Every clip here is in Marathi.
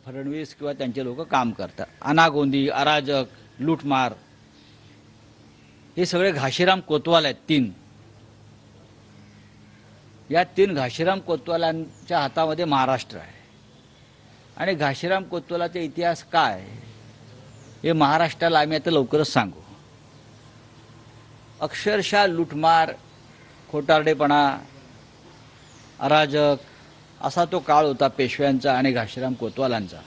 फडणवीस किंवा त्यांचे लोक काम करतात। अनागोंदी, अराजक, लूटमार हे सगळे घाशीराम कोतवाल आहेत तीन। या तीन घाशीराम कोतवालांच्या हातामध्ये महाराष्ट्र आहे आणि घाशीराम कोतवालाचा इतिहास काय हे महाराष्ट्राला आम्ही आता लवकरच सांगू। अक्षरशः लूटमार, खोटारडेपणा, अराजक असा तो काळ होता पेशव्यांचा आणि घाशीराम कोतवालांचा।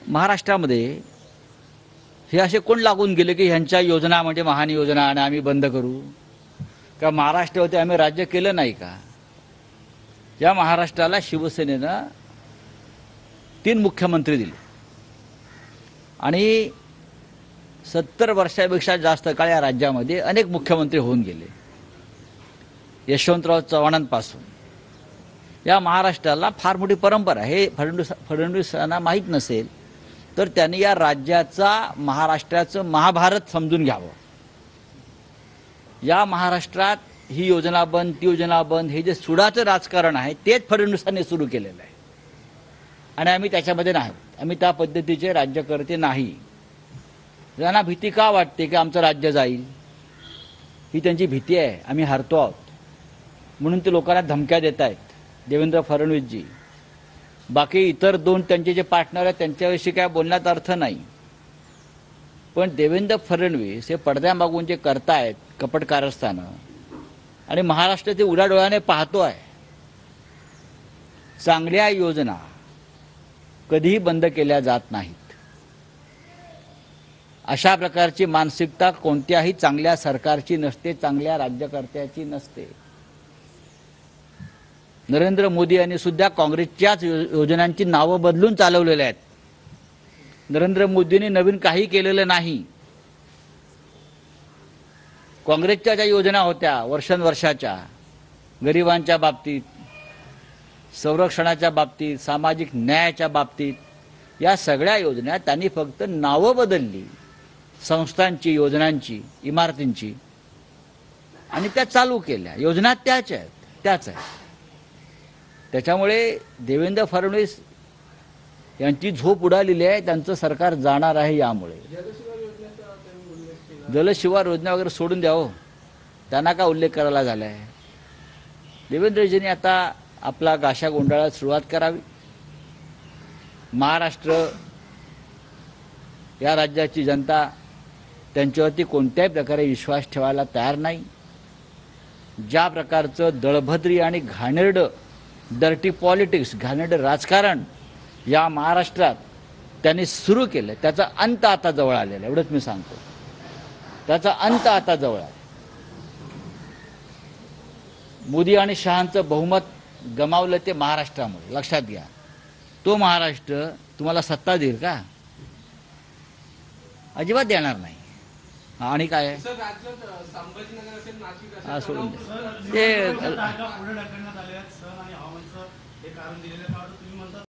महाराष्ट्रामध्ये हे असे कोण लागून गेले की ह्यांच्या योजना म्हणजे महान योजना आणि आम्ही बंद करू का? महाराष्ट्रावरती आम्ही राज्य केलं नाही का? या महाराष्ट्राला शिवसेनेनं 3 मुख्यमंत्री दिले आणि 70 वर्षापेक्षा जास्त काळ या राज्यामध्ये अनेक मुख्यमंत्री होऊन गेले। यशवंतराव चव्हाणांपासून या महाराष्ट्राला फार मोठी परंपरा आहे। हे फडणवीसांना माहीत नसेल तर त्यांनी या राज्याचा, महाराष्ट्राचं महाभारत समजून घ्यावं। या महाराष्ट्रात ही योजना बंद, ती योजना बंद, हे जे सुडाचं राजकारण आहे तेच फडणवीसांनी सुरू केलेलं आहे आणि आम्ही त्याच्यामध्ये नाही। आम्ही त्या पद्धतीचे राज्यकर्ते नाही। त्यांना भीती का वाटते की आमचं राज्य जाईल? ही त्यांची भीती आहे। आम्ही हारतो आहोत म्हणून ते लोकांना धमक्या देत आहेत, देवेंद्र फडणवीसजी। बाकी इतर 2 त्यांचे जे पार्टनर आहेत त्यांच्याविषयी काय बोलण्यात अर्थ नाही, पण देवेंद्र फडणवीस हे पडद्यामागून जे करतायत कपट कारस्थानं आणि महाराष्ट्र ते उघड्या डोळ्याने पाहतो आहे। चांगल्या योजना कधीही बंद केल्या जात नाहीत। अशा प्रकारची मानसिकता कोणत्याही चांगल्या सरकारची नसते, चांगल्या राज्यकर्त्याची नसते। नरेंद्र मोदी यांनी सुद्धा काँग्रेसच्याच योजनांची नावं बदलून चालवलेले आहेत। नरेंद्र मोदींनी नवीन काही केलेलं नाही। काँग्रेसच्या ज्या योजना होत्या वर्षांवर्षाच्या, गरिबांच्या बाबतीत, संरक्षणाच्या बाबतीत, सामाजिक न्यायाच्या बाबतीत, या सगळ्या योजना त्यांनी फक्त नावं बदलली, संस्थांची, योजनांची, इमारतींची, आणि त्या चालू केल्या। योजना त्याच आहेत। त्याच्यामुळे देवेंद्र फडणवीस यांची झोप उडालेली आहे, त्यांचं सरकार जाणार आहे। यामुळे जलशिवार योजना वगैरे सोडून द्यावं, त्यांना का उल्लेख करायला झाला आहे? देवेंद्रजींनी आता आपला गाशा गोंधळाला सुरुवात करावी। महाराष्ट्र या राज्याची जनता त्यांच्यावरती कोणत्याही प्रकारे विश्वास ठेवायला तयार नाही। ज्या प्रकारचं दळभद्री आणि घाणेरडं डर्टी पॉलिटिक्स, घाणेरडं राजकारण या महाराष्ट्रात त्यांनी सुरू केलं, त्याचा अंत आता जवळ आलेला, एवढंच मी सांगतो। त्याचा अंत आता जवळ आहे। मोदी आणि शहांचं बहुमत गमावलं ते महाराष्ट्रामुळे, लक्षात घ्या। तो महाराष्ट्र तुम्हाला सत्ता देईल का? अजिबात देणार नाही। आणि काय आहे सोडून ते